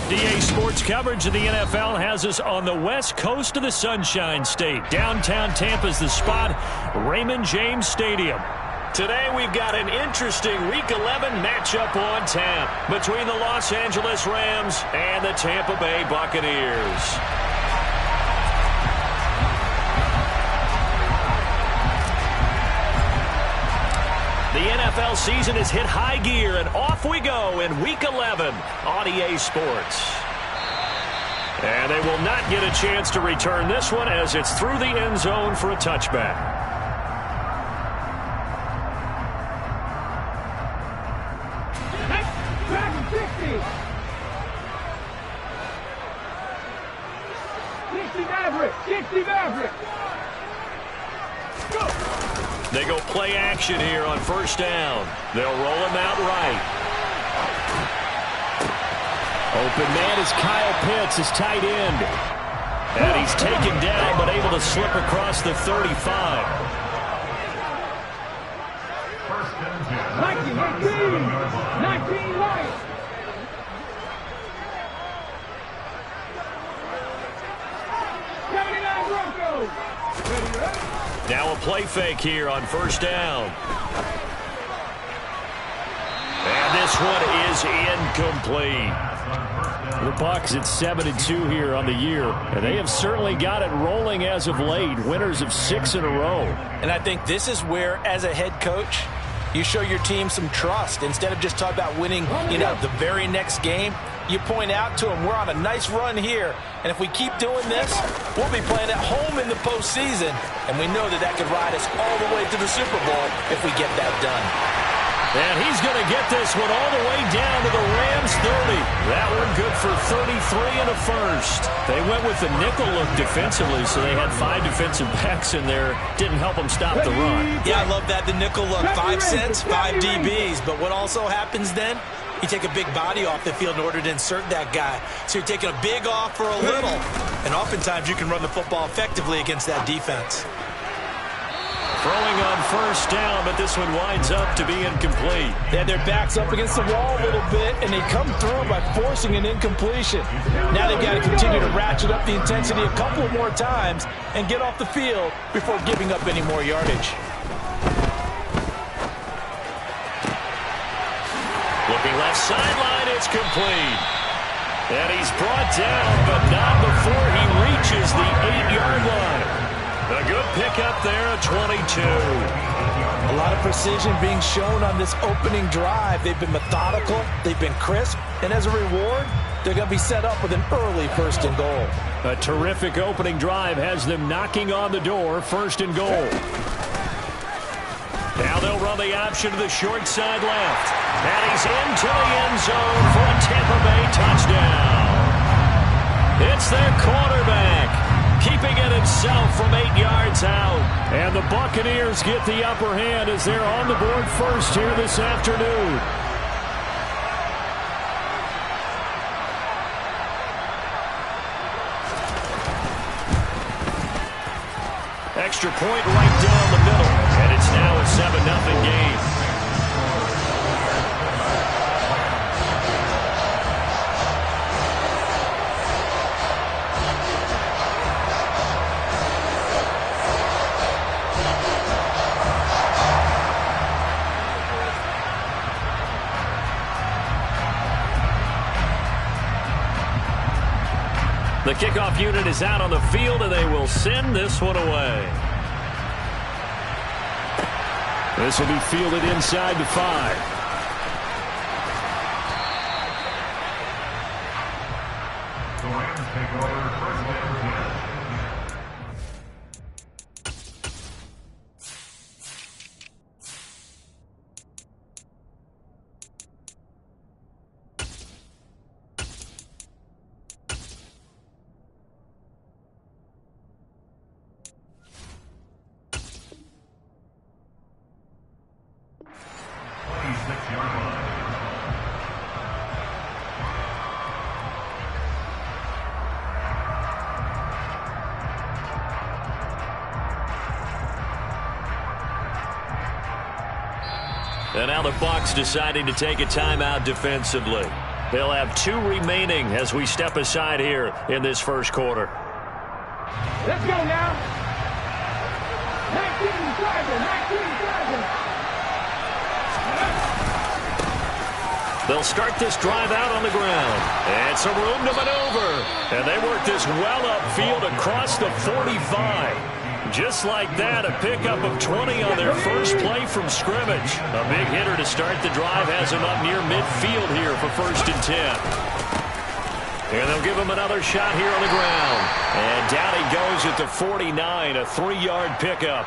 DA Sports coverage of the NFL has us on the west coast of the Sunshine State. Downtown Tampa's the spot, Raymond James Stadium. Today we've got an interesting Week 11 matchup on tap between the Los Angeles Rams and the Tampa Bay Buccaneers. The NFL season has hit high gear, and off we go in Week 11 on EA Sports. And they will not get a chance to return this one as it's through the end zone for a touchback. Back 60. 60 Maverick. 60 Maverick. Go. They go play action here on first down. They'll roll him out right. Open man is Kyle Pitts, his tight end. And he's taken down but able to slip across the 35. 19 right. Now a play fake here on first down. And this one is incomplete. The Bucs at 7-2 here on the year, and they have certainly got it rolling as of late. Winners of 6 in a row. And I think this is where, as a head coach, you show your team some trust. Instead of just talking about winning, the very next game, you point out to them, we're on a nice run here, and if we keep doing this, we'll be playing at home in the postseason, and we know that could ride us all the way to the Super Bowl if we get that done. And he's going to get this one all the way down to the Rams 30. That one good for 33 and a first. They went with the nickel look defensively, so they had 5 defensive backs in there. Didn't help them stop the run. Yeah, I love that, the nickel look. 5 cents, 5 DBs. But what also happens then? You take a big body off the field in order to insert that guy. So you're taking a big off for a little. And oftentimes you can run the football effectively against that defense. Throwing on first down, but this one winds up to be incomplete. Yeah, their back's up against the wall a little bit, and they come through by forcing an incompletion. Now they've got to continue to ratchet up the intensity a couple more times and get off the field before giving up any more yardage. Looking left sideline, it's complete. And he's brought down, but not before he reaches the 8-yard line. A good pickup there at 22. A lot of precision being shown on this opening drive. They've been methodical, they've been crisp, and as a reward, they're going to be set up with an early first and goal. A terrific opening drive has them knocking on the door, first and goal. Now they'll run the option to the short side left. And he's into the end zone for a Tampa Bay touchdown. It's their quarterback, keeping it himself from 8 yards out. And the Buccaneers get the upper hand as they're on the board first here this afternoon. Extra point right down the middle, and it's now a 7-0 game. The kickoff unit is out on the field, and they will send this one away. This will be fielded inside the 5. The Rams take over first and 10. And now the Bucs deciding to take a timeout defensively. They'll have 2 remaining as we step aside here in this first quarter. Let's go now. 19-7, 19-7. They'll start this drive out on the ground. And some room to maneuver. And they work this well upfield across the 45. Just like that, a pickup of 20 on their first play from scrimmage. A big hitter to start the drive has him up near midfield here for 1st and 10. And they'll give him another shot here on the ground. And down he goes at the 49, a 3-yard pickup.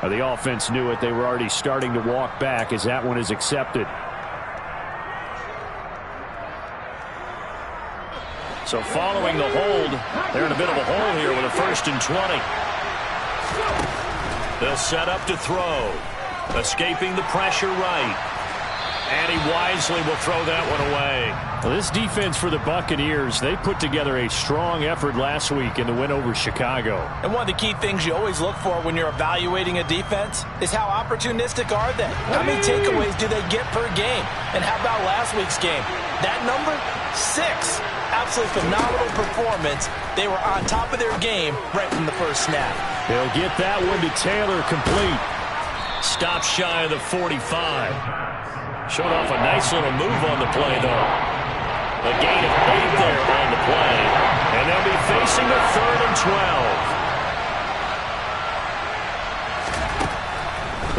The offense knew it. They were already starting to walk back as that one is accepted. So following the hold, they're in a bit of a hole here with a 1st and 20. They'll set up to throw. Escaping the pressure right. And he wisely will throw that one away. Well, this defense for the Buccaneers, they put together a strong effort last week in the win over Chicago. And one of the key things you always look for when you're evaluating a defense is how opportunistic are they? How many takeaways do they get per game? And how about last week's game? That number, 6. Absolutely phenomenal performance. They were on top of their game right from the first snap. They'll get that one to Taylor complete. Stop shy of the 45. Showed off a nice little move on the play, though. A gain of 8 there on the play. And they'll be facing a 3rd and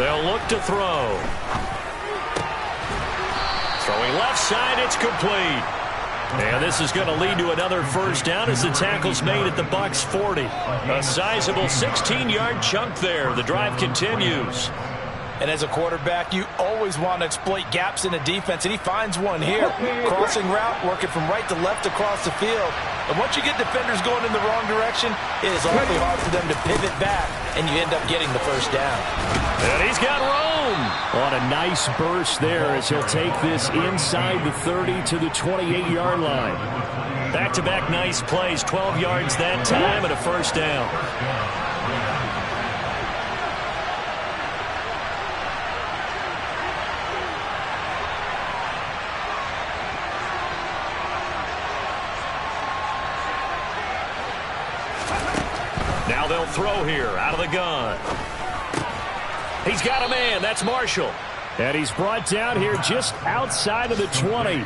12. They'll look to throw. Throwing left side, it's complete. And this is going to lead to another first down as the tackle's made at the Bucs 40. A sizable 16-yard chunk there. The drive continues. And as a quarterback, you always want to exploit gaps in a defense, and he finds one here. Crossing route, working from right to left across the field. And once you get defenders going in the wrong direction, it is awfully hard for them to pivot back, and you end up getting the first down. And he's got room. On a nice burst there as he'll take this inside the 30 to the 28-yard line. Back-to-back nice plays, 12 yards that time and a first down. Now they'll throw here out of the gun. He's got a man. That's Marshall. And he's brought down here just outside of the 20.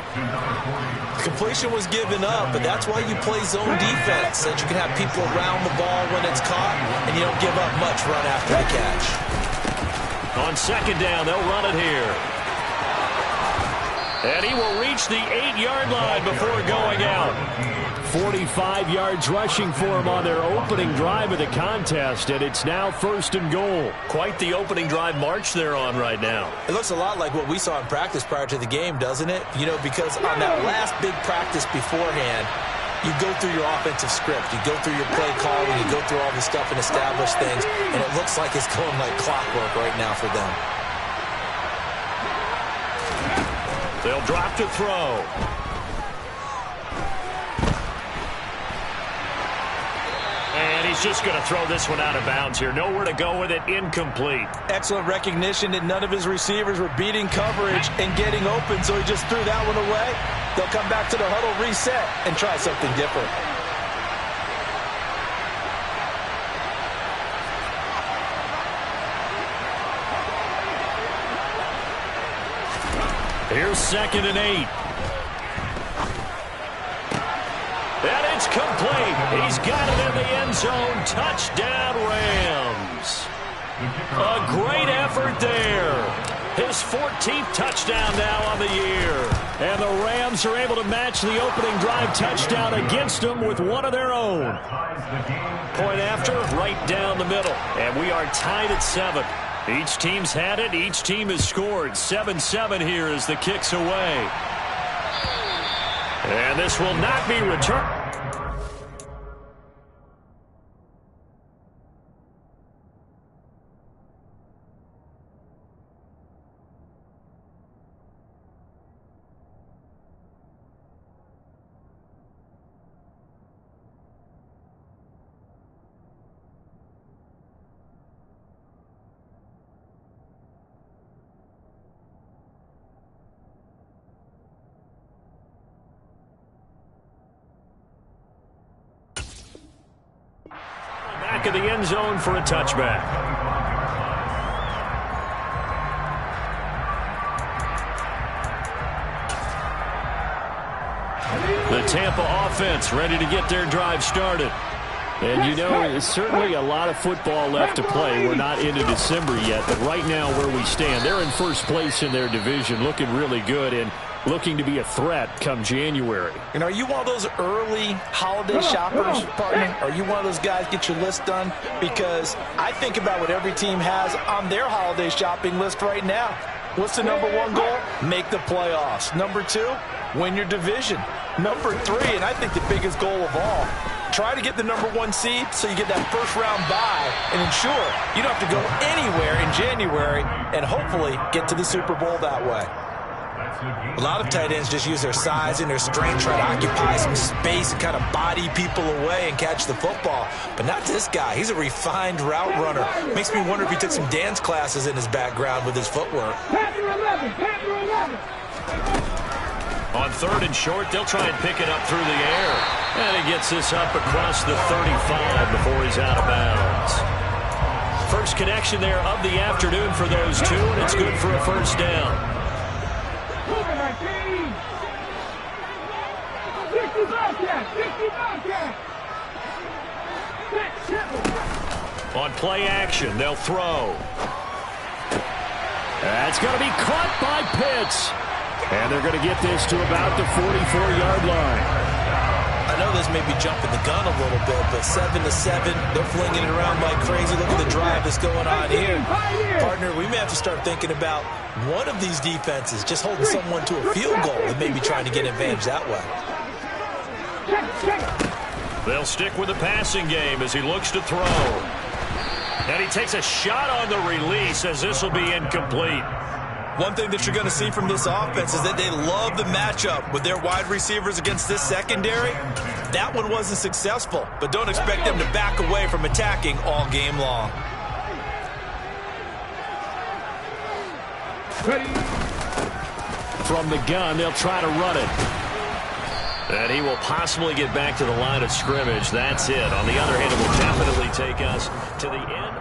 Completion was given up, but that's why you play zone defense, so that you can have people around the ball when it's caught, and you don't give up much run after the catch. On 2nd down, they'll run it here. And he will reach the 8-yard line before going out. 45 yards rushing for him on their opening drive of the contest, and it's now 1st and goal. Quite the opening drive march they're on right now. It looks a lot like what we saw in practice prior to the game, doesn't it? You know, because on that last big practice beforehand, you go through your offensive script, you go through your play calling, you go through all this stuff and establish things, and it looks like it's going like clockwork right now for them. They'll drop to throw. And he's just going to throw this one out of bounds here. Nowhere to go with it. Incomplete. Excellent recognition that none of his receivers were beating coverage and getting open, so he just threw that one away. They'll come back to the huddle, reset, and try something different. Here's 2nd and 8. And it's complete. He's got it in the end zone. Touchdown, Rams. A great effort there. His 14th touchdown now on the year. And the Rams are able to match the opening drive touchdown against them with one of their own. Point after, right down the middle. And we are tied at 7. Each team's had it. Each team has scored. 7-7 here as the kick's away. And this will not be returned. back of the end zone for a touchback. The Tampa offense ready to get their drive started. And, you know, there's certainly a lot of football left to play. We're not into December yet, but right now where we stand, they're in first place in their division, looking really good and looking to be a threat come January. And are you one of those early holiday shoppers, partner? Are you one of those guys get your list done? Because I think about what every team has on their holiday shopping list right now. What's the number one goal? Make the playoffs. Number two, win your division. Number three, and I think the biggest goal of all, try to get the number one seed so you get that first round bye and ensure you don't have to go anywhere in January and hopefully get to the Super Bowl that way. A lot of tight ends just use their size and their strength, try to occupy some space and kind of body people away and catch the football. But not this guy. He's a refined route runner. Makes me wonder if he took some dance classes in his background with his footwork. On 3rd and short, they'll try and pick it up through the air. And he gets this up across the 35 before he's out of bounds. First connection there of the afternoon for those two, and it's good for a first down. On play action, they'll throw. That's going to be caught by Pitts. And they're going to get this to about the 44-yard line. I know this may be jumping the gun a little bit, but 7-7, they're flinging it around like crazy. Look at the drive that's going on here. Partner, we may have to start thinking about one of these defenses just holding someone to a field goal and maybe trying to get advantage that way. They'll stick with the passing game as he looks to throw. And he takes a shot on the release as this will be incomplete. One thing that you're going to see from this offense is that they love the matchup with their wide receivers against this secondary. That one wasn't successful, but don't expect them to back away from attacking all game long. From the gun, they'll try to run it. And he will possibly get back to the line of scrimmage. That's it. On the other hand, it will definitely take us to the end.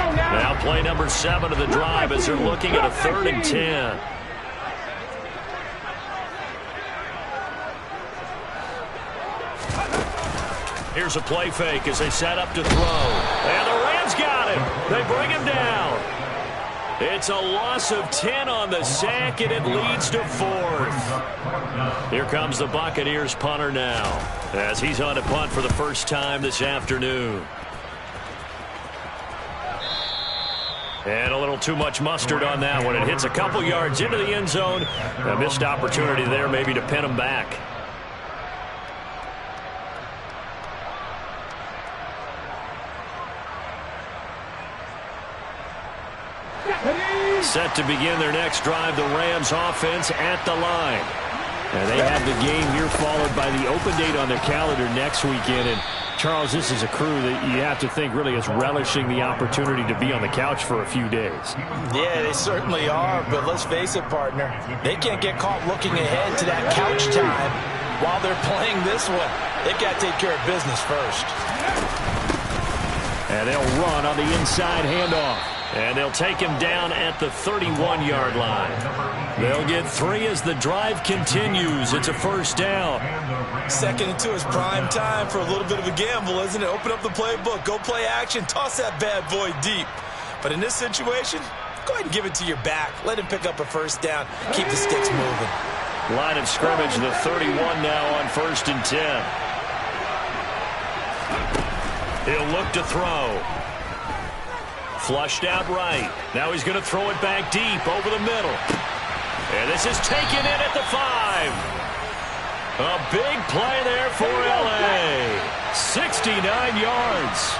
Now play number 7 of the drive as they're looking at a 3rd and 10. Here's a play fake as they set up to throw. And the Rams got him. They bring him down. It's a loss of 10 on the sack, and it leads to 4th. Here comes the Buccaneers punter now as he's on to punt for the first time this afternoon. And a little too much mustard on that one. It hits a couple yards into the end zone. A missed opportunity there maybe to pin him back. Set to begin their next drive, the Rams offense at the line. And they have the game here followed by the open date on their calendar next weekend. And Charles, this is a crew that you have to think really is relishing the opportunity to be on the couch for a few days. Yeah, they certainly are, but let's face it, partner. They can't get caught looking ahead to that couch time while they're playing this one. They've got to take care of business first. And they'll run on the inside handoff. And they'll take him down at the 31-yard line. They'll get 3 as the drive continues. It's a first down. 2nd and 2 is prime time for a little bit of a gamble, isn't it? Open up the playbook, go play action, toss that bad boy deep. But in this situation, Go ahead and give it to your back. Let him pick up a first down. Keep the sticks moving. Line of scrimmage, the 31 now on 1st and 10. He'll look to throw. Flushed out right. Now he's going to throw it back deep over the middle. And this is taken in at the 5. A big play there for L.A. 69 yards.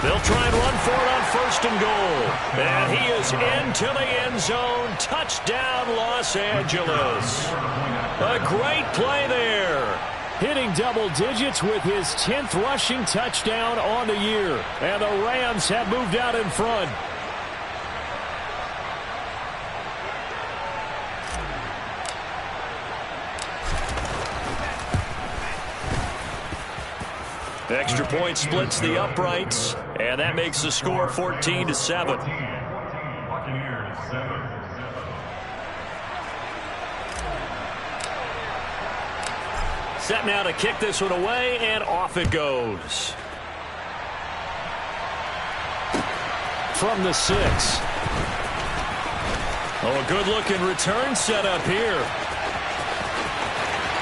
They'll try and run for it on 1st and goal. And he is into the end zone. Touchdown, Los Angeles. A great play there. Hitting double digits with his 10th rushing touchdown on the year. And the Rams have moved out in front. Extra point splits the uprights, and that makes the score 14-7. Set now to kick this one away, and off it goes. From the 6. Oh, a good-looking return set up here.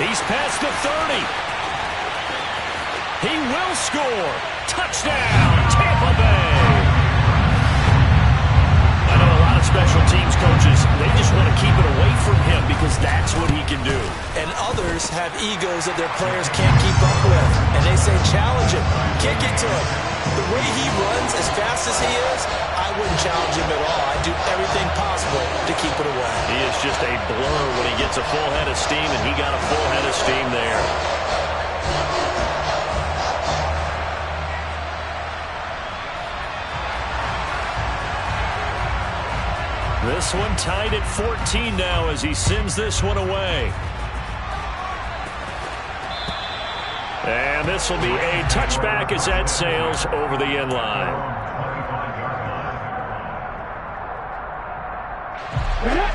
He's past the 30. He will score. Touchdown, Tampa Bay. I know a lot of special teams coaches, they just want to keep it away from him because that's what he can do. And others have egos that their players can't keep up with. And they say, challenge him. Kick it to him. The way he runs as fast as he is, I wouldn't challenge him at all. I'd do everything possible to keep it away. He is just a blur when he gets a full head of steam, and he got a full head of steam there. This one tied at 14 now as he sends this one away. And this will be a touchback as that sails over the end line.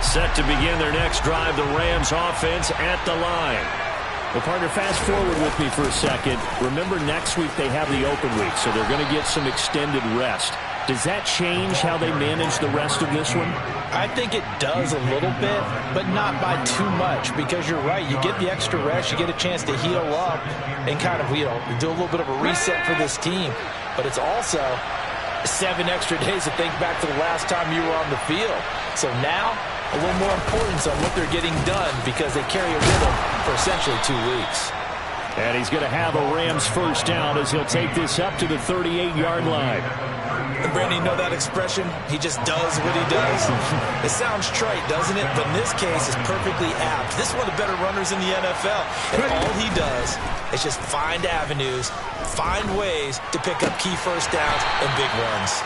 Set to begin their next drive, the Rams offense at the line. Well, partner, fast forward with me for a second. Remember, next week they have the open week, so they're going to get some extended rest. Does that change how they manage the rest of this one? I think it does a little bit, but not by too much, because you're right. You get the extra rest, you get a chance to heal up and kind of, do a little bit of a reset for this team. But it's also 7 extra days to think back to the last time you were on the field. So now, a little more importance on what they're getting done because they carry it with them for essentially 2 weeks. And he's going to have a Rams first down as he'll take this up to the 38-yard line. And Brandon, you know that expression? He just does what he does. It sounds trite, doesn't it? But in this case, it's perfectly apt. This is one of the better runners in the NFL. And all he does is just find avenues, find ways to pick up key first downs and big runs.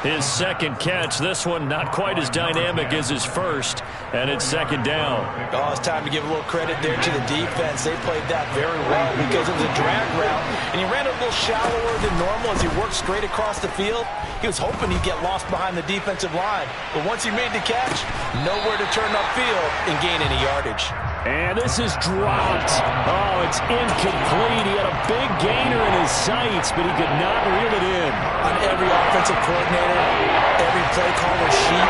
His second catch, this one not quite as dynamic as his first, and it's second down. Oh, it's time to give a little credit there to the defense. They played that very well because it was a drag route, and he ran it a little shallower than normal as he worked straight across the field. He was hoping he'd get lost behind the defensive line, but once he made the catch, nowhere to turn upfield and gain any yardage. And this is dropped. Oh, it's incomplete. He had a big gainer in his sights, but he could not reel it in. On every offensive coordinator, every play caller sheet,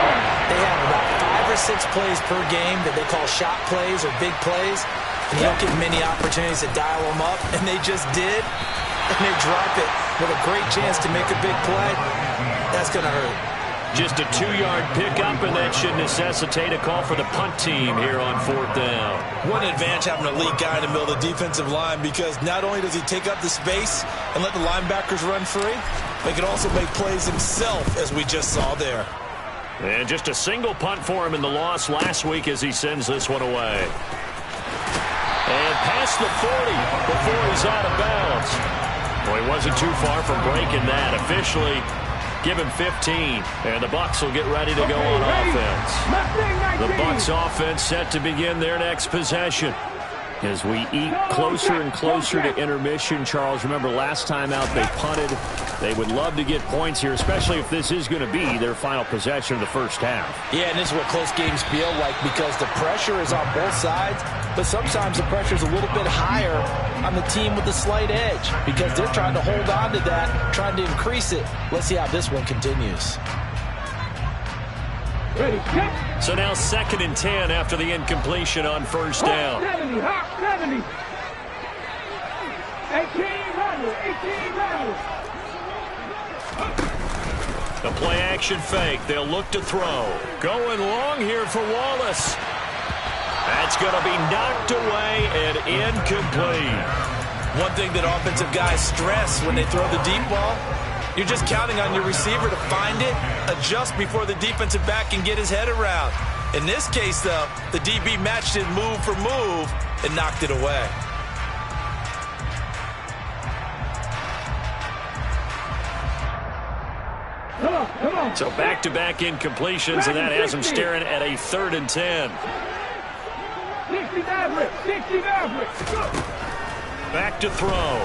they have about 5 or 6 plays per game that they call shot plays or big plays. And you don't get many opportunities to dial them up, and they just did. And they drop it with a great chance to make a big play. That's going to hurt. Just a 2-yard pickup, and that should necessitate a call for the punt team here on 4th down. What an advantage having an elite guy in the middle of the defensive line, because not only does he take up the space and let the linebackers run free, but he can also make plays himself, as we just saw there. And just a single punt for him in the loss last week as he sends this one away. And past the 40 before he's out of bounds. Well, he wasn't too far from breaking that. Officially, give him 15, and the Bucs will get ready to go on offense. The Bucs offense set to begin their next possession. As we eat closer and closer to intermission, Charles, remember last time out they punted. They would love to get points here, especially if this is going to be their final possession of the first half. Yeah, and this is what close games feel like because the pressure is on both sides, but sometimes the pressure is a little bit higher on the team with the slight edge because they're trying to hold on to that, trying to increase it. Let's see how this one continues. Ready, set. So now 2nd and 10 after the incompletion on first down. 70, hot 70. 1800, 1800. The play action fake. They'll look to throw. Going long here for Wallace. That's going to be knocked away and incomplete. One thing that offensive guys stress when they throw the deep ball, you're just counting on your receiver to find it, adjust before the defensive back can get his head around. In this case, though, the DB matched it move for move and knocked it away. Come on. So back-to-back incompletions, and that has them staring at a 3rd and 10. 60 Maverick, 60 Maverick. Back to throw.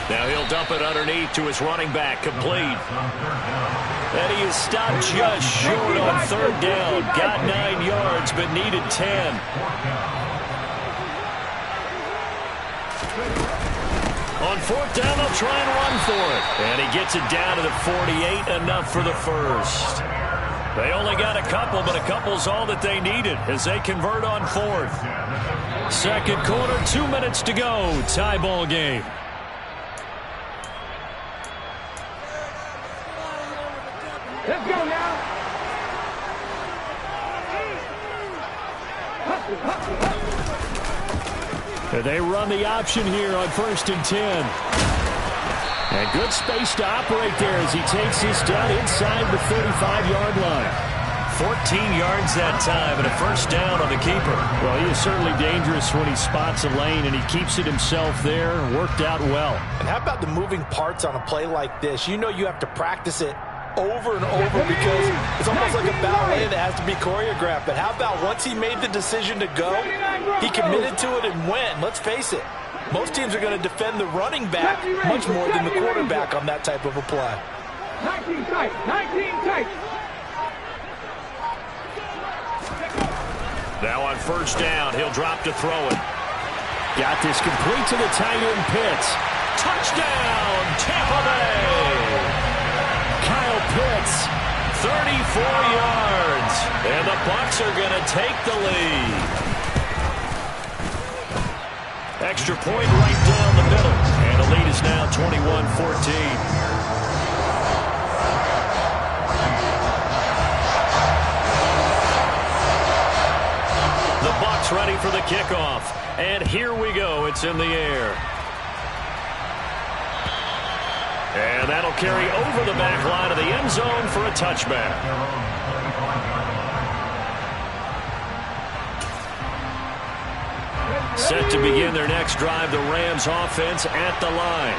Now he'll dump it underneath to his running back, complete. And he is stopped just short on 3rd down. Got 9 yards, but needed 10. On 4th down, they'll try and run for it. And he gets it down to the 48, enough for the first. They only got a couple, but a couple's all that they needed as they convert on 4th. 2nd quarter, 2 minutes to go. Tie ball game. Let's go now. They run the option here on 1st and 10. And good space to operate there as he takes this down inside the 35-yard line. 14 yards that time and a first down on the keeper. Well, he is certainly dangerous when he spots a lane, and he keeps it himself there. Worked out well. And how about the moving parts on a play like this? You know you have to practice it over and over because it's almost like a ballet that has to be choreographed. But how about once he made the decision to go, he committed to it and went. Let's face it, most teams are going to defend the running back much more than the quarterback on that type of a play. 19 tight, 19 tight. Now on first down, he'll drop to throw it. Got this complete to the tight end Pitts. Touchdown, Tampa Bay! Kyle Pitts, 34 yards. And the Bucs are going to take the lead. Extra point right down the middle. And the lead is now 21-14. The Bucs ready for the kickoff. And here we go. It's in the air. And that'll carry over the back line of the end zone for a touchback. Set to begin their next drive, the Rams offense at the line.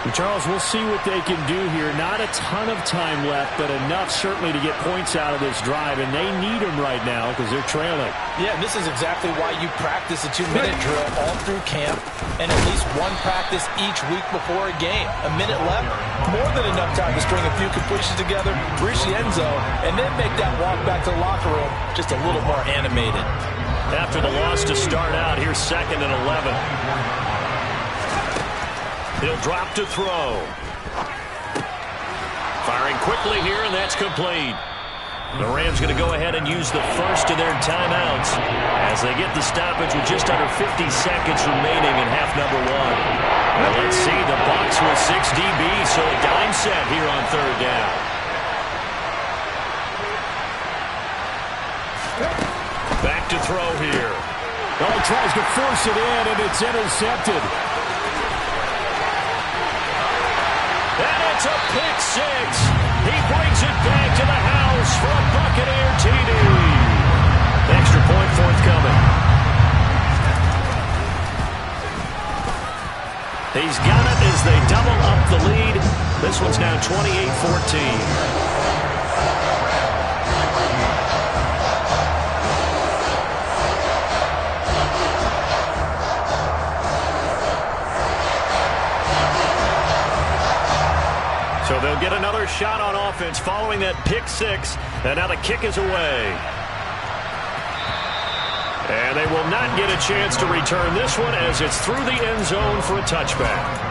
And Charles, we'll see what they can do here. Not a ton of time left, but enough certainly to get points out of this drive, and they need them right now because they're trailing. Yeah, this is exactly why you practice a 2-minute drill all through camp and at least one practice each week before a game. A minute left, more than enough time to string a few completions together, reach the end zone, and then make that walk back to the locker room just a little more animated. After the loss to start out, here's 2nd and 11. He'll drop to throw. Firing quickly here, and that's complete. The Rams going to go ahead and use the first of their timeouts as they get the stoppage with just under 50 seconds remaining in half number 1. Well, let's see, the Bucs with 6 DBs, so a dime set here on 3rd down. Back to throw here. Oh, tries to force it in, and it's intercepted. And it's a pick 6. He brings it back to the house for a Buccaneer TD. Extra point forthcoming. He's got it as they double up the lead. This one's now 28-14. they'll get another shot on offense following that pick six. And now the kick is away. And they will not get a chance to return this one as it's through the end zone for a touchback.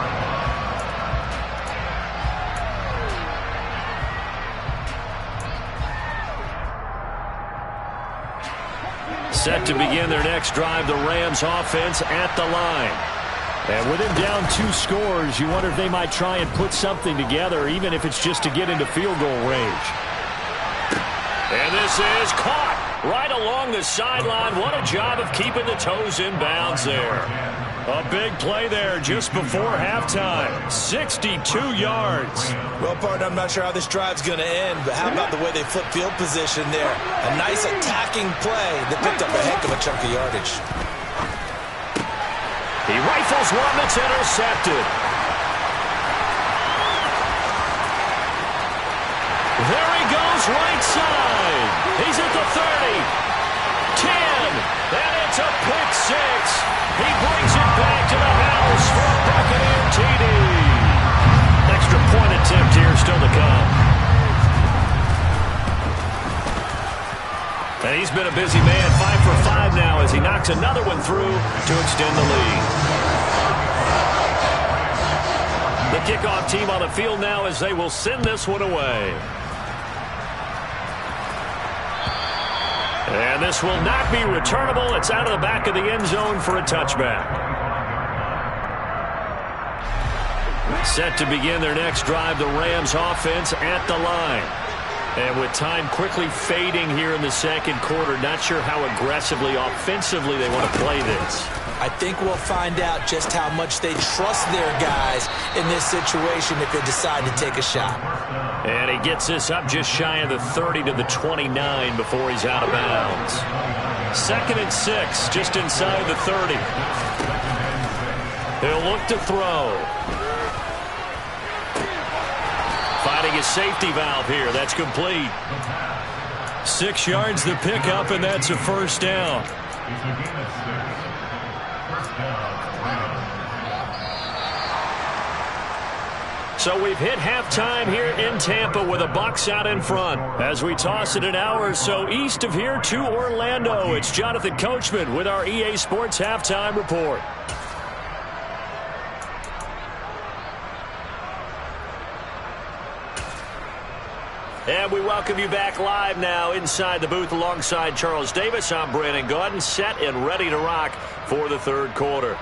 Set to begin their next drive, the Rams offense at the line. And with him down 2 scores, you wonder if they might try and put something together, even if it's just to get into field goal range. And this is caught right along the sideline. What a job of keeping the toes in bounds there. A big play there just before halftime. 62 yards. Well, partner, I'm not sure how this drive's going to end, but how about the way they flip field position there? A nice attacking play that picked up a heck of a chunk of yardage. He rifles one that's intercepted. There he goes, right side. He's at the 30, 10, and it's a pick six. He brings it back to the house for a Buccaneer TD. Extra point attempt here still to come. And he's been a busy man, 5 for 5 now as he knocks another one through to extend the lead. The kickoff team on the field now as they will send this one away. And this will not be returnable. It's out of the back of the end zone for a touchback. Set to begin their next drive, the Rams offense at the line. And with time quickly fading here in the second quarter, not sure how aggressively, offensively they want to play this. I think we'll find out just how much they trust their guys in this situation if they decide to take a shot. And he gets this up just shy of the 30 to the 29 before he's out of bounds. 2nd and 6, just inside the 30. He'll look to throw. Finding a safety valve here. That's complete. 6 yards the pickup, and that's a first down. So we've hit halftime here in Tampa with the Bucs out in front. As we toss it an hour or so east of here to Orlando, it's Jonathan Coachman with our EA Sports Halftime Report. And we welcome you back live now inside the booth alongside Charles Davis. I'm Brandon Gaudin, set and ready to rock for the third quarter.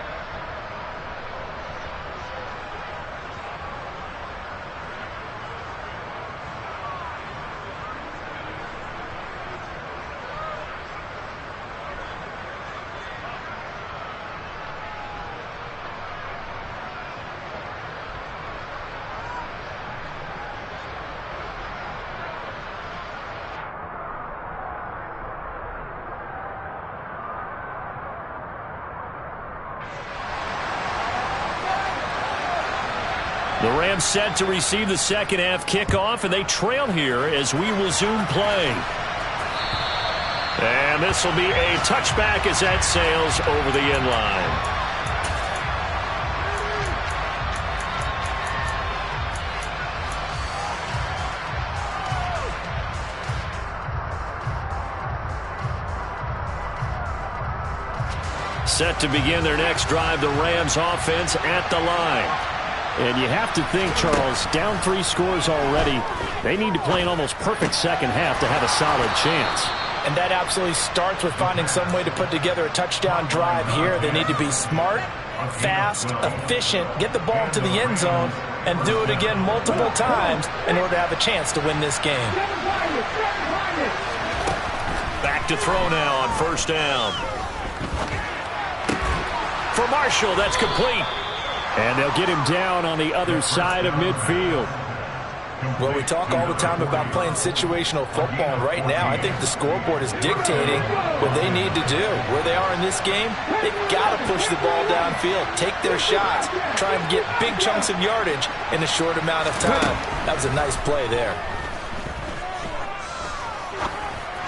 The Rams set to receive the second half kickoff, and they trail here as we resume play. And this will be a touchback as that sails over the end line. Set to begin their next drive, the Rams offense at the line. And you have to think, Charles, down 3 scores already. They need to play an almost perfect second half to have a solid chance. And that absolutely starts with finding some way to put together a touchdown drive here. They need to be smart, fast, efficient, get the ball to the end zone, and do it again multiple times in order to have a chance to win this game. Back to throw now on first down. For Marshall, that's complete. And they'll get him down on the other side of midfield. Well, we talk all the time about playing situational football, and right now I think the scoreboard is dictating what they need to do. Where they are in this game, they've got to push the ball downfield, take their shots, try and get big chunks of yardage in a short amount of time. That was a nice play there.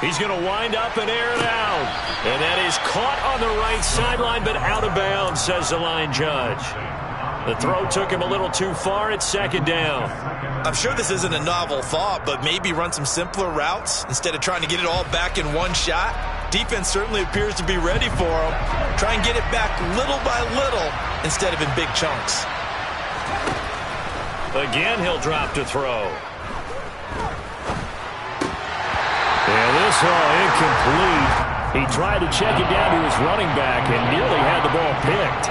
He's going to wind up and air it out. And that is caught on the right sideline, but out of bounds, says the line judge. The throw took him a little too far. It's second down. I'm sure this isn't a novel thought, but maybe run some simpler routes instead of trying to get it all back in one shot. Defense certainly appears to be ready for him. Try and get it back little by little instead of in big chunks. Again, he'll drop to throw. And this incomplete. He tried to check it down to his running back and nearly had the ball picked.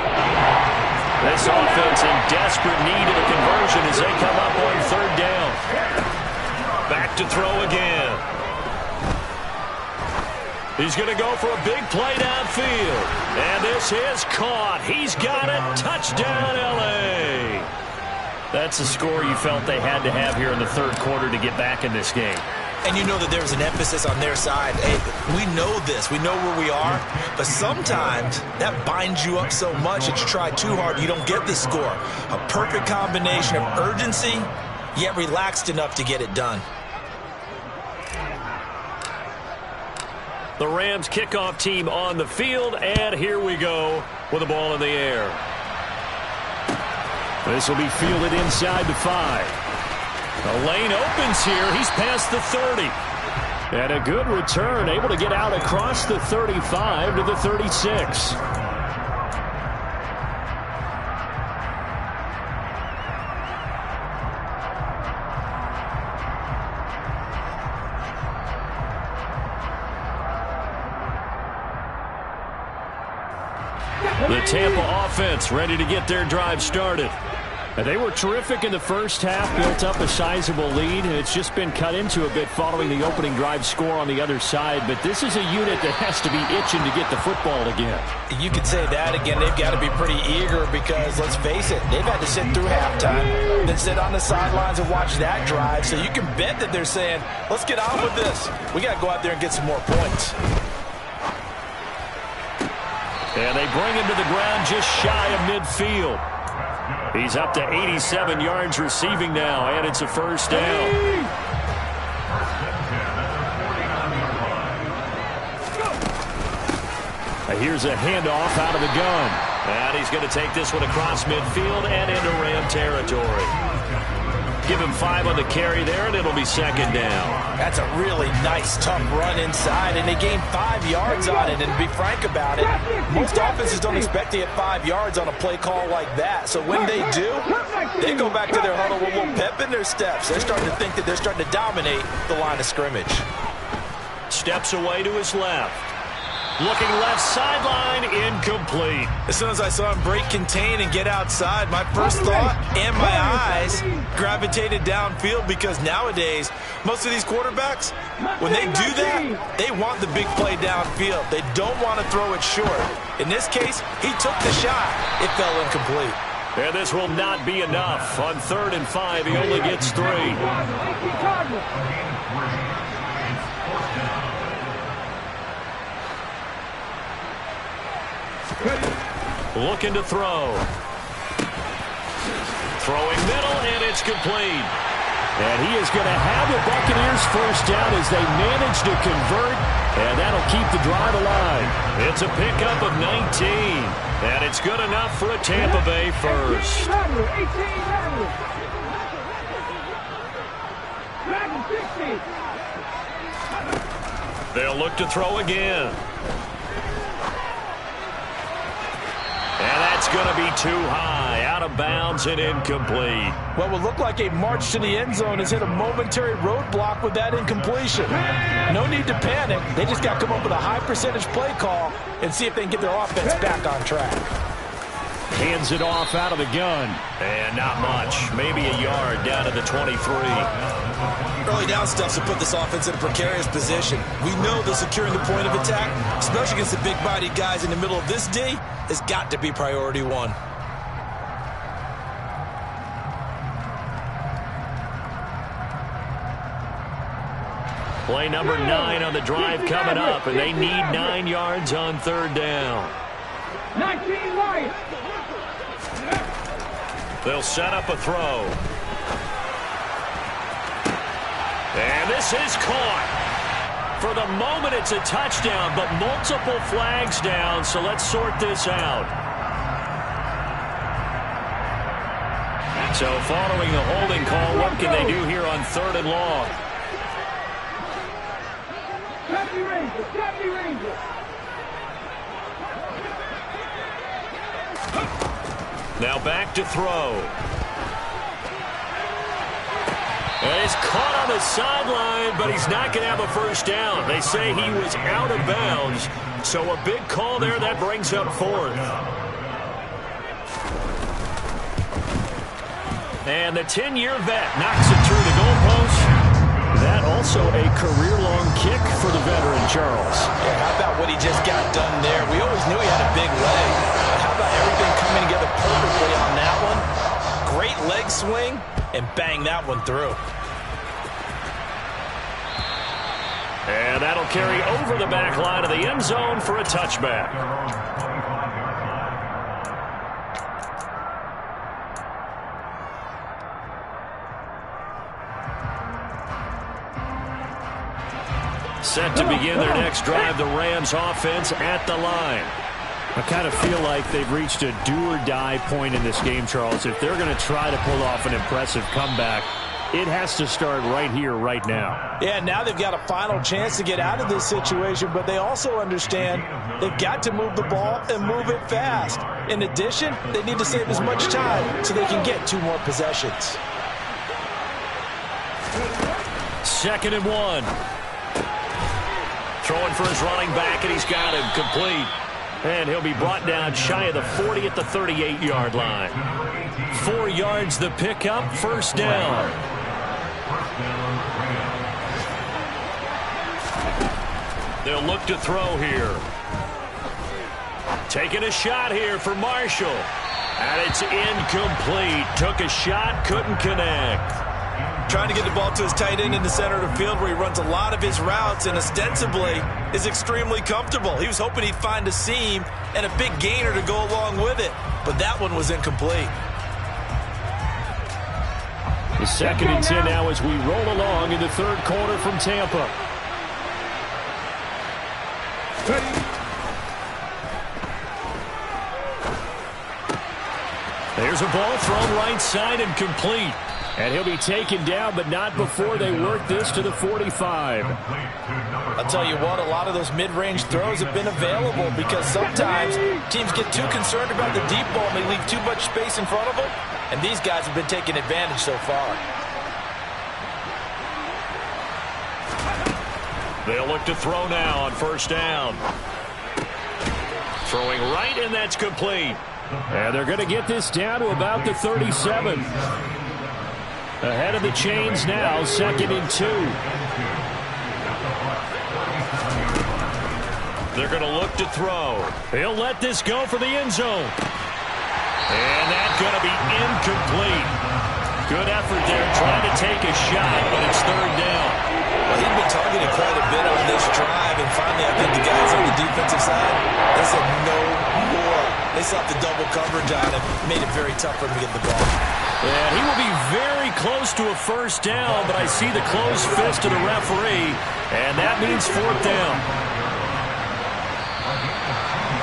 This offense in desperate need of a conversion as they come up on third down. Back to throw again. He's going to go for a big play downfield. And this is caught. He's got it. Touchdown, L.A. That's the score you felt they had to have here in the third quarter to get back in this game. And you know that there was an emphasis on their side. Hey, we know this. We know where we are. But sometimes that binds you up so much that you try too hard, you don't get the score. A perfect combination of urgency, yet relaxed enough to get it done. The Rams kickoff team on the field, and here we go with the ball in the air. This will be fielded inside the 5. The lane opens here. He's past the 30. And a good return, able to get out across the 35 to the 36. The Tampa offense ready to get their drive started. And they were terrific in the first half, built up a sizable lead, and it's just been cut into a bit following the opening drive score on the other side. But this is a unit that has to be itching to get the football again. You could say that again. They've got to be pretty eager because, let's face it, they've had to sit through halftime, then sit on the sidelines and watch that drive. So you can bet that they're saying, let's get on with this. We got to go out there and get some more points. And they bring him to the ground just shy of midfield. He's up to 87 yards receiving now, and it's a first down. Here's a handoff out of the gun. And he's going to take this one across midfield and into Ram territory. Give him 5 on the carry there, and it'll be second down. That's a really nice, tough run inside, and they gained 5 yards on it. And to be frank about it, most offenses don't expect to get 5 yards on a play call like that. So when they do, they go back to their huddle with a little pep in their steps. They're starting to think that they're starting to dominate the line of scrimmage. Steps away to his left. Looking left sideline, incomplete. As soon as I saw him break contain and get outside, my first thought and my eyes gravitated downfield because nowadays, most of these quarterbacks, when they do that, they want the big play downfield. They don't want to throw it short. In this case, he took the shot. It fell incomplete. And this will not be enough. On 3rd and 5, he only gets 3. Looking to throw. Throwing middle, and it's complete. And he is going to have the Buccaneers first down as they manage to convert, and that'll keep the drive alive. It's a pickup of 19, and it's good enough for a Tampa Bay first. They'll look to throw again. And that's going to be too high, out of bounds and incomplete. What would look like a march to the end zone has hit a momentary roadblock with that incompletion. No need to panic. They just got to come up with a high percentage play call and see if they can get their offense back on track. Hands it off out of the gun. And not much. Maybe a yard down to the 23. Early down stuff to put this offense in a precarious position. We know that securing the point of attack, especially against the big-bodied guys in the middle of this D, has got to be priority 1. Play number 9 on the drive coming up, and they need 9 yards on 3rd down. 19 right. They'll set up a throw. And this is caught. For the moment, it's a touchdown, but multiple flags down, so let's sort this out. So following the holding call, what can they do here on 3rd and long? Now back to throw. And he's caught on the sideline, but he's not going to have a first down. They say he was out of bounds. So a big call there that brings up 4th. And the 10-year vet knocks it through the goalpost. That also a career-long kick for the veteran, Charles. Yeah, how about what he just got done there? We always knew he had a big leg. But how about everything coming together perfectly on that one? Great leg swing, and bang that one through. And that'll carry over the back line of the end zone for a touchback. Set to begin their next drive, the Rams offense at the line. I kind of feel like they've reached a do-or-die point in this game, Charles. If they're going to try to pull off an impressive comeback, it has to start right here, right now. Yeah, now they've got a final chance to get out of this situation, but they also understand they've got to move the ball and move it fast. In addition, they need to save as much time so they can get 2 more possessions. 2nd and 1. Throwing for his running back, and he's got him complete. And he'll be brought down shy of the 40 at the 38-yard line. 4 yards the pickup, 1st down. They'll look to throw here. Taking a shot here for Marshall. And it's incomplete. Took a shot, couldn't connect. Trying to get the ball to his tight end in the center of the field where he runs a lot of his routes and ostensibly is extremely comfortable. He was hoping he'd find a seam and a big gainer to go along with it, but that one was incomplete. The 2nd and 10 now as we roll along in the 3rd quarter from Tampa. There's a ball thrown right side and complete. And he'll be taken down, but not before they work this to the 45. I'll tell you what, a lot of those mid-range throws have been available because sometimes teams get too concerned about the deep ball and they leave too much space in front of them. And these guys have been taking advantage so far. They'll look to throw now on 1st down. Throwing right, and that's complete. And they're going to get this down to about the 37. Ahead of the chains now, 2nd and 2. They're going to look to throw. He'll let this go for the end zone. And that's going to be incomplete. Good effort there trying to take a shot, but it's 3rd down. Well, he'd been targeted quite a bit on this drive, and finally I think the guys on the defensive side, they said no more. They slapped the double coverage on him, made it very tough for him to get the ball. And he will be very close to a 1st down, but I see the closed fist of the referee, and that means 4th down.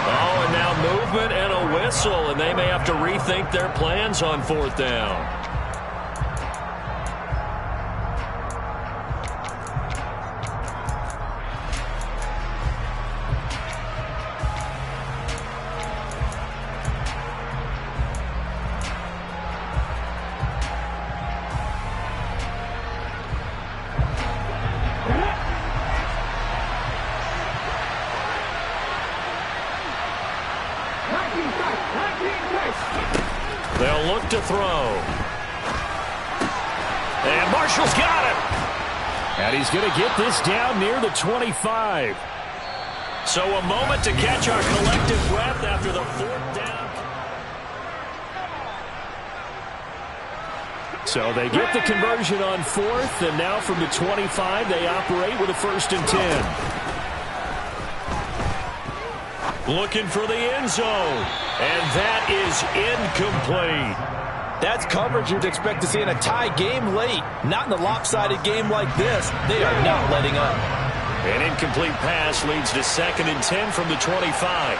Oh, and now movement and a whistle, and they may have to rethink their plans on 4th down. They'll look to throw. And Marshall's got it. And he's going to get this down near the 25. So a moment to catch our collective breath after the 4th down. So they get the conversion on 4th, and now from the 25, they operate with a 1st and 10. Looking for the end zone. And that is incomplete. That's coverage you'd expect to see in a tie game late. Not in a lopsided game like this. They are not letting up. An incomplete pass leads to 2nd and 10 from the 25.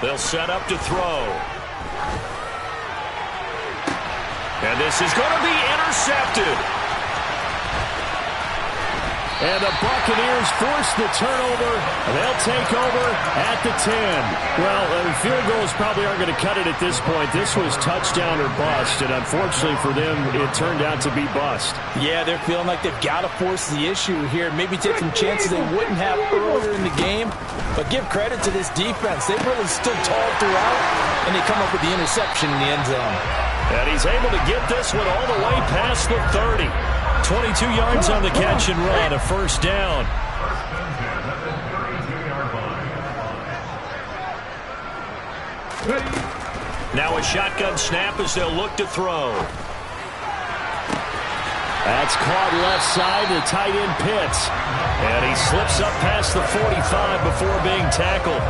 They'll set up to throw. And this is going to be intercepted. And the Buccaneers force the turnover. They'll take over at the 10. Well, field goals probably aren't going to cut it at this point. This was touchdown or bust, and unfortunately for them, it turned out to be bust. Yeah, they're feeling like they've got to force the issue here. Maybe take some chances they wouldn't have earlier in the game. But give credit to this defense. They've really stood tall throughout, and they come up with the interception in the end zone. And he's able to get this one all the way past the 30. 22 yards on the catch and run, a first down. Now a shotgun snap as they'll look to throw. That's caught left side to tight end Pitts. And he slips up past the 45 before being tackled.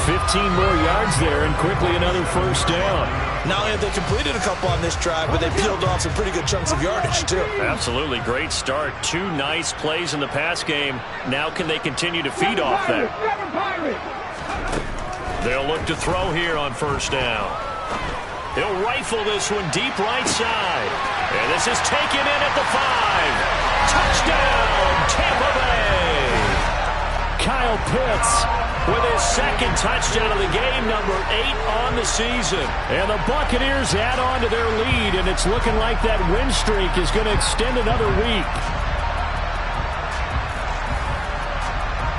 15 more yards there and quickly another first down. Not only have they completed a couple on this drive, but they peeled off some pretty good chunks of yardage, too. Absolutely great start. 2 nice plays in the pass game. Now can they continue to feed off that? They'll look to throw here on first down. He'll rifle this one deep right side. And this is taken in at the 5. Touchdown, Tampa Bay. Kyle Pitts with his second touchdown of the game, number 8 on the season. And the Buccaneers add on to their lead, and it's looking like that win streak is going to extend another week.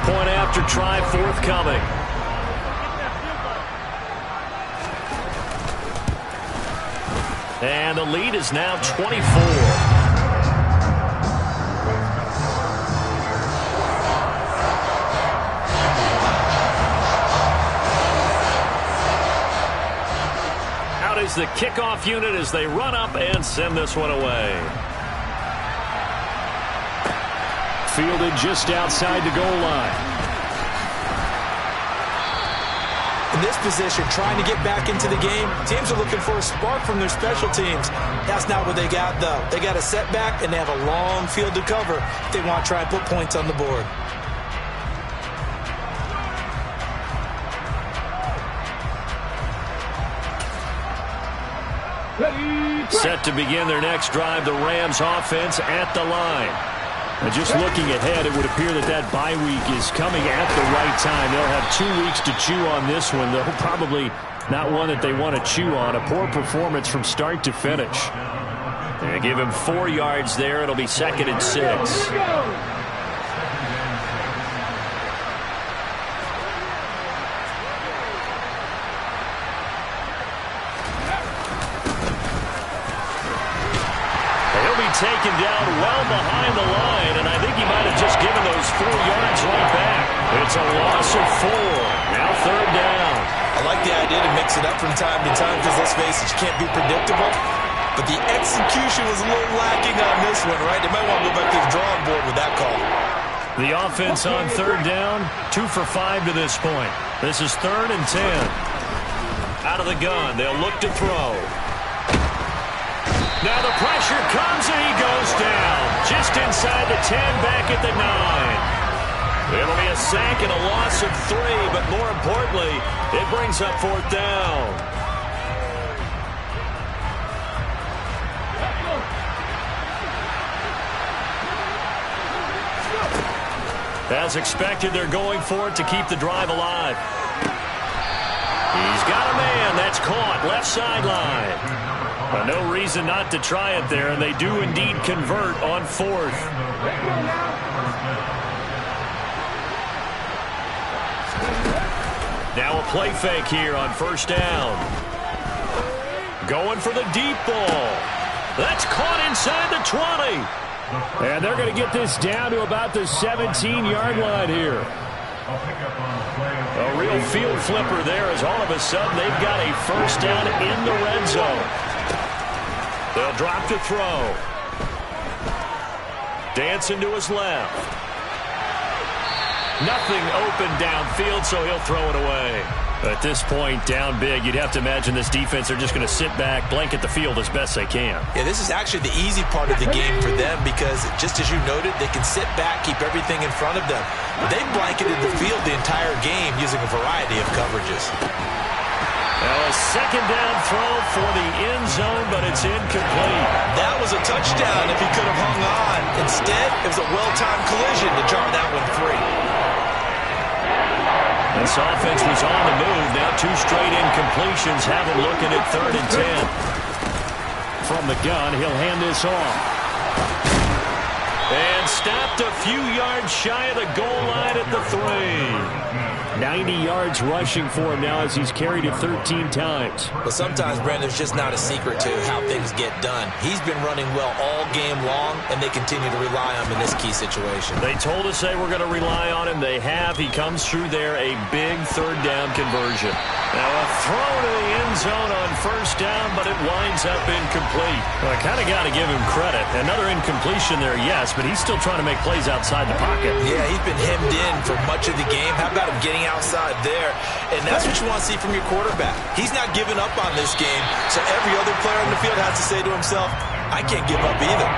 Point after try forthcoming. And the lead is now 24. Is the kickoff unit as they run up and send this one away. Fielded just outside the goal line. In this position, trying to get back into the game, teams are looking for a spark from their special teams. That's not what they got, though. They got a setback, and they have a long field to cover if they want to try and put points on the board. Set to begin their next drive, the Rams offense at the line. And just looking ahead, it would appear that that bye week is coming at the right time. They'll have 2 weeks to chew on this one, though probably not one that they want to chew on. A poor performance from start to finish. They give him 4 yards there. It'll be 2nd and 6. Taken down well behind the line, and I think he might have just given those 4 yards right back. It's a loss of 4. Now 3rd down. I like the idea to mix it up from time to time because, let's face it, you can't be predictable. But the execution was a little lacking on this one, right? They might want to go back to the drawing board with that call. The offense on 3rd down, 2 for 5 to this point. This is 3rd and 10. Out of the gun, they'll look to throw. Now the pressure comes and he goes down. Just inside the 10, back at the 9. It'll be a sack and a loss of 3, but more importantly, it brings up 4th down. As expected, they're going for it to keep the drive alive. He's got a man. That's caught left sideline. No reason not to try it there, and they do indeed convert on 4th. Now a play fake here on 1st down. Going for the deep ball. That's caught inside the 20. And they're going to get this down to about the 17-yard line here. A real field flipper there as all of a sudden they've got a first down in the red zone. They'll drop to throw. Dancing to his left. Nothing open downfield, so he'll throw it away. At this point, down big, you'd have to imagine this defense are just going to sit back, blanket the field as best they can. Yeah, this is actually the easy part of the game for them because, just as you noted, they can sit back, keep everything in front of them. They blanketed the field the entire game using a variety of coverages. Well, a second down throw for the end zone, but it's incomplete. That was a touchdown if he could have hung on. Instead, it was a well-timed collision to jar that one free. This offense was on the move. Now 2 straight incompletions have him looking at 3rd and 10. From the gun, he'll hand this off. And stopped a few yards shy of the goal line at the 3. 90 yards rushing for him now as he's carried it 13 times. But sometimes, Brandon, there's just not a secret to how things get done. He's been running well all game long, and they continue to rely on him in this key situation. They told us they were going to rely on him. They have. He comes through there, a big 3rd down conversion. Now a throw to the end zone on 1st down, but it winds up incomplete. Well, I kind of got to give him credit. Another incompletion there, yes, but he's still trying to make plays outside the pocket. Yeah, he's been hemmed in for much of the game. How about him getting outside there? And that's what you want to see from your quarterback. He's not giving up on this game, so every other player on the field has to say to himself, I can't give up either.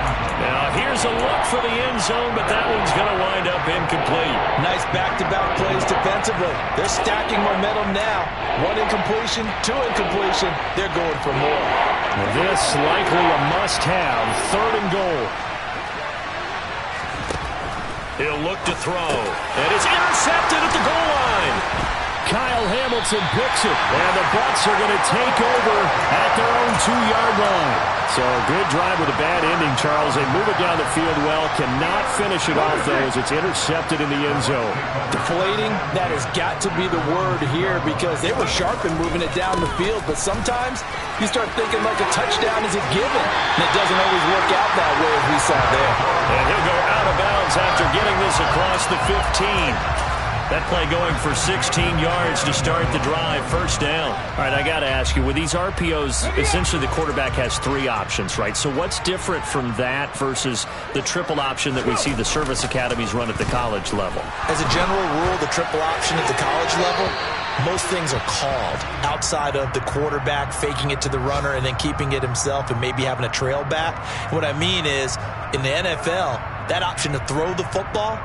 Now here's a look for the end zone, but that one's going to wind up incomplete. Nice back-to-back plays defensively. They're stacking momentum now. 1 incompletion, 2 incompletion. They're going for more. This likely a must-have. 3rd and goal. He'll look to throw. And it's intercepted at the goal line. Kyle Hamilton picks it. And the Bucs are going to take over at their own 2-yard line. So a good drive with a bad ending, Charles. They move it down the field well. Cannot finish it off, though, as it's intercepted in the end zone. Deflating, that has got to be the word here because they were sharp in moving it down the field. But sometimes you start thinking like a touchdown is a given. And it doesn't always work out that way as we saw there. And he'll go out of bounds after getting this across the 15. That play going for 16 yards to start the drive. 1st down. All right, I got to ask you, with these RPOs, essentially the quarterback has 3 options, right? So what's different from that versus the triple option that we see the service academies run at the college level? As a general rule, the triple option at the college level, most things are called outside of the quarterback faking it to the runner and then keeping it himself and maybe having a trail back. What I mean is, in the NFL, that option to throw the football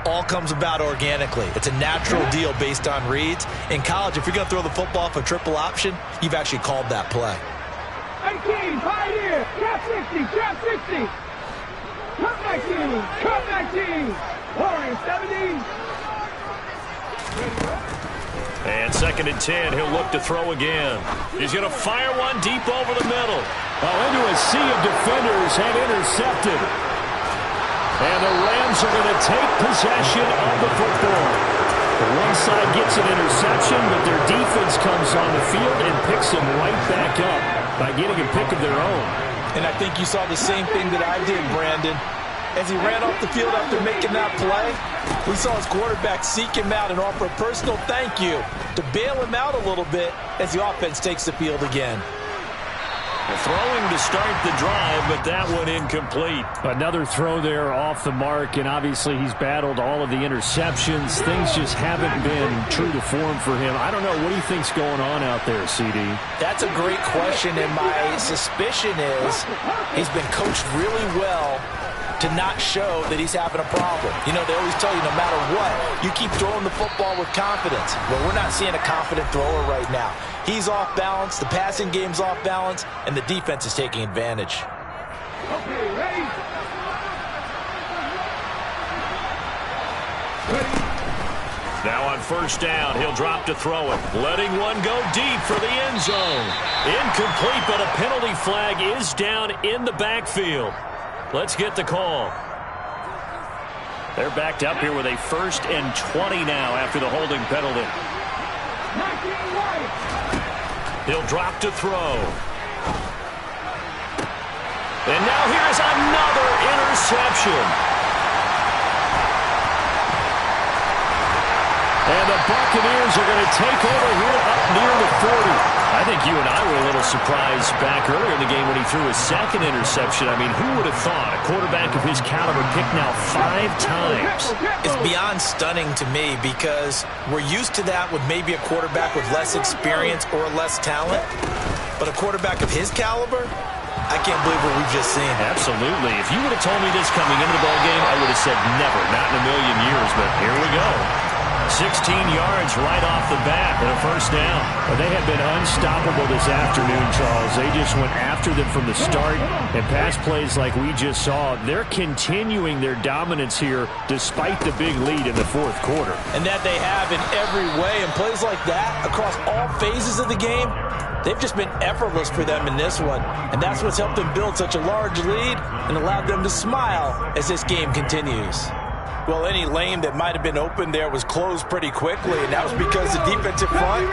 all comes about organically. It's a natural deal based on reads. In college, if you're going to throw the football for triple option, you've actually called that play. 18, Pioneer, trap 60, trap 60. Cut back team, cut back team. Warriors 70. And 2nd and 10, he'll look to throw again. He's going to fire one deep over the middle. Oh, into a sea of defenders and intercepted. And the Rams are going to take possession of the football. The one side gets an interception, but their defense comes on the field and picks him right back up by getting a pick of their own. And I think you saw the same thing that I did, Brandon. As he ran off the field after making that play, we saw his quarterback seek him out and offer a personal thank you to bail him out a little bit as the offense takes the field again. Throwing to start the drive, but that one incomplete. Another throw there off the mark, and obviously he's battled all of the interceptions. Things just haven't been true to form for him. I don't know. What do you think's going on out there, CD? That's a great question, and my suspicion is he's been coached really well to not show that he's having a problem. You know, they always tell you no matter what, you keep throwing the football with confidence. Well, we're not seeing a confident thrower right now. He's off balance, the passing game's off balance, and the defense is taking advantage. Okay, ready? Now on 1st down, he'll drop to throw it. Letting one go deep for the end zone. Incomplete, but a penalty flag is down in the backfield. Let's get the call. They're backed up here with a 1st and 20 now after the holding penalty. He'll drop to throw. And now here's another interception. And the Buccaneers are going to take over here up near the 40. I think you and I were a little surprised back earlier in the game when he threw his 2nd interception. I mean, who would have thought a quarterback of his caliber picked now 5 times? It's beyond stunning to me because we're used to that with maybe a quarterback with less experience or less talent. But a quarterback of his caliber, I can't believe what we've just seen. Absolutely. If you would have told me this coming into the ballgame, I would have said never, not in a million years, but here we go. 16 yards right off the bat and a first down. Well, they have been unstoppable this afternoon, Charles. They just went after them from the start, and pass plays like we just saw, they're continuing their dominance here despite the big lead in the fourth quarter. And that they have in every way, and plays like that across all phases of the game, they've just been effortless for them in this one. And that's what's helped them build such a large lead and allowed them to smile as this game continues. Well, any lane that might have been open there was closed pretty quickly, and that was because the defensive front,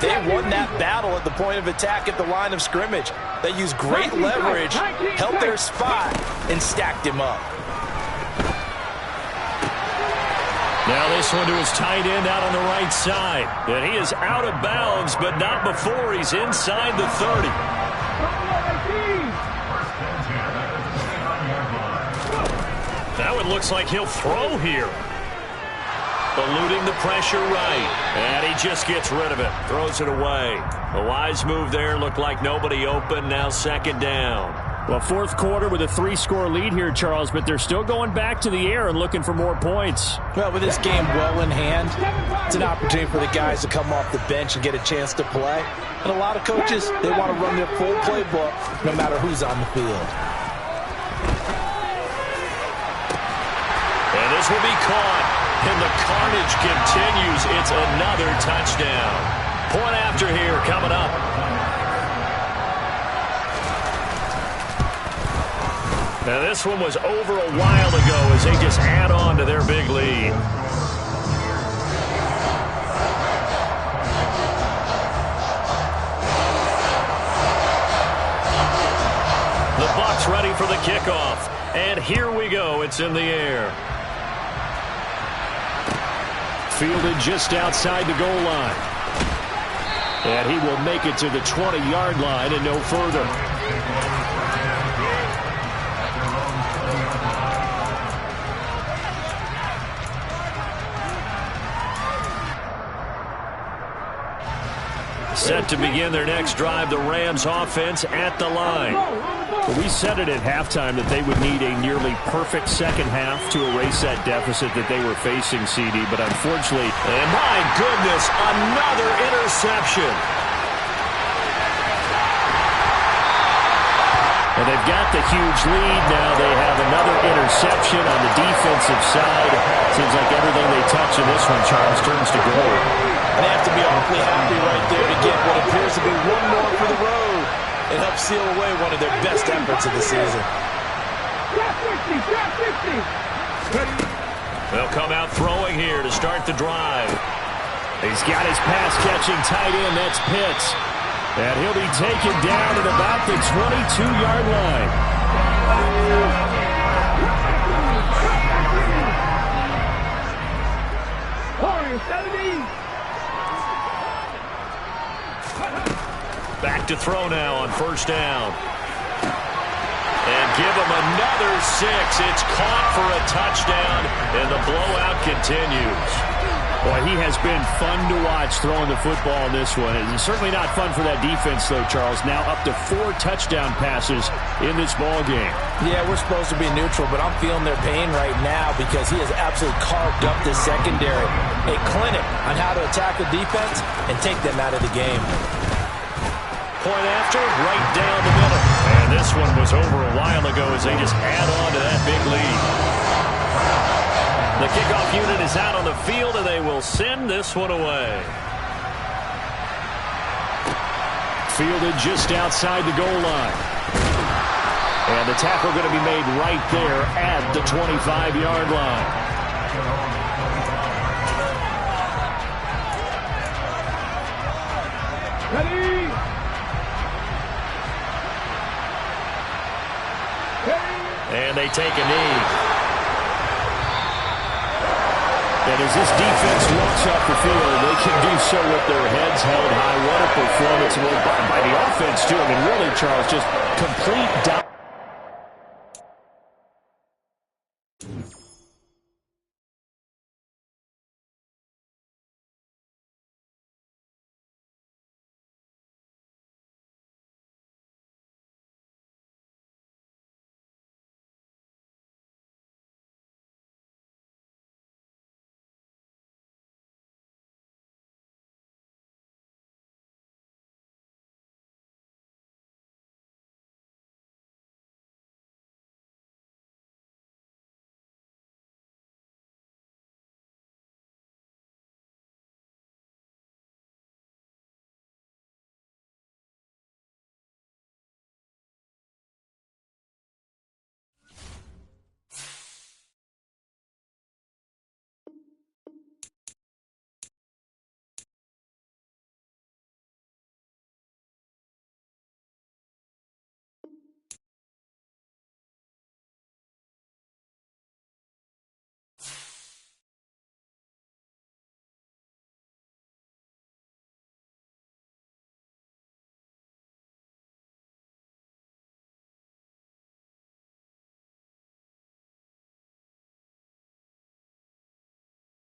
they won that battle at the point of attack at the line of scrimmage. They used great leverage, held their spot, and stacked him up. Now this one to his tight end out on the right side. And he is out of bounds, but not before he's inside the 30. That one looks like he'll throw here. Eluding the pressure right. And he just gets rid of it. Throws it away. A wise move there. Looked like nobody open. Now second down. Well, fourth quarter with a 3-score lead here, Charles, but they're still going back to the air and looking for more points. Well, with this game well in hand, it's an opportunity for the guys to come off the bench and get a chance to play. And a lot of coaches, they want to run their full playbook no matter who's on the field. And this will be caught. And the carnage continues. It's another touchdown. Point after here coming up. Now this one was over a while ago as they just add on to their big lead. The Bucs ready for the kickoff. And here we go. It's in the air. Fielded just outside the goal line. And he will make it to the 20-yard line and no further. Set to begin their next drive, the Rams offense at the line. Well, we said it at halftime that they would need a nearly perfect second half to erase that deficit that they were facing, CD, but unfortunately... And my goodness, another interception. And they've got the huge lead now. They have another interception on the defensive side. Seems like everything they touch in this one, Charles, turns to gold. They have to be awfully happy right there to get what appears to be one more for the road and help seal away one of their best efforts of the season. They'll come out throwing here to start the drive. He's got his pass-catching tight end. That's Pitts. And he'll be taken down at about the 22-yard line. Back to throw now on first down. And give him another 6. It's caught for a touchdown, and the blowout continues. Boy, he has been fun to watch throwing the football in this one. It's certainly not fun for that defense, though, Charles. Now up to 4 touchdown passes in this ball game. Yeah, we're supposed to be neutral, but I'm feeling their pain right now because he has absolutely carved up this secondary. A clinic on how to attack the defense and take them out of the game. Point after, right down the middle. And this one was over a while ago as they just add on to that big lead. The kickoff unit is out on the field, and they will send this one away. Fielded just outside the goal line. And the tackle going to be made right there at the 25-yard line. Ready? And they take a knee. And as this defense walks off the field, they can do so with their heads held high. What a performance by the offense, too. I mean, really, Charles, just complete dominance.